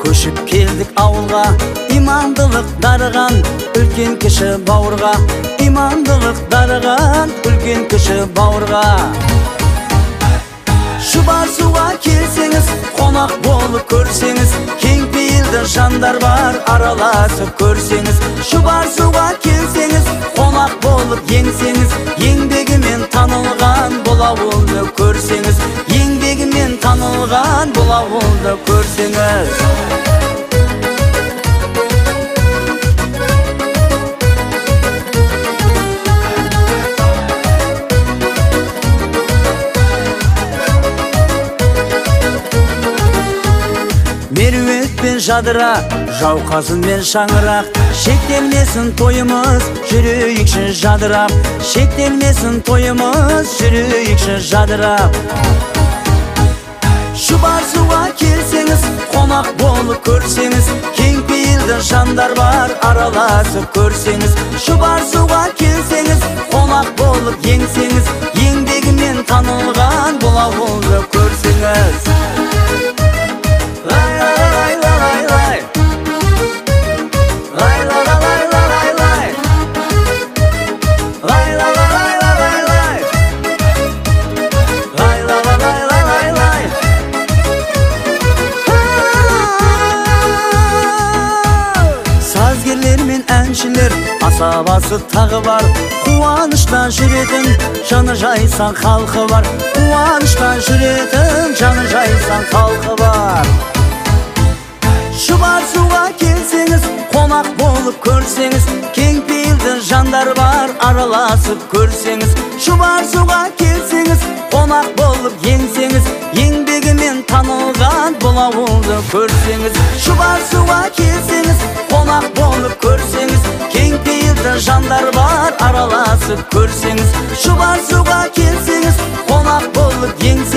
Көшіп келдік ауылға, имандылық дарыған үлкен кіші бауырға. Имандылық дарыған үлкен кіші бауырға. Шұбар суға келсеңіз, қонақ болып көрсеңіз, кең пейілді жандар бар, араласып көрсеңіз. Шұбар суға келсеңіз, қонақ болып еңсеңіз, еңбегімен танылған бұл ауылды көрсеңіз, еңбегімен танылған бұл ауылды көрсеңіз. Меруетпен жадыра, жауқазынмен шаңырақ, шектелмесін тойымыз, жүрейікші жадырап. Шектелмесін тойымыз, жүрейікші жадырап. Шұбар суға келсеңіз, қонақ болып көрсеңіз, кең пейілді жандар бар, араласып көрсеңіз. Шұбар суға келсеңіз, қонақ болып еңсеңіз, еңбегімен танылған бұл ауылды көрсеңіз. Сазгерлер мен әншілер асабасы тағы бар, қуаныштан жүретін жаны жайсан халқы бар. Қуаныштан жүретін жаны жайсан халқы бар. Шұбар суға келсеңіз, қонақ болып көрсеңіз, кең пейілді жандар бар, араласып көрсеңіз. Шұбар суға келсеңіз, қонақ болып еңсеңіз, еңбегімен танылған бұл ауылды көрсеңіз. Шұбар суға келсеңіз, қонақ болып көрсеңіз, кең пейілді жандар бар, араласып көрсеңіз. Шұбар суға келсеңіз, қонақ болып еңсеңіз,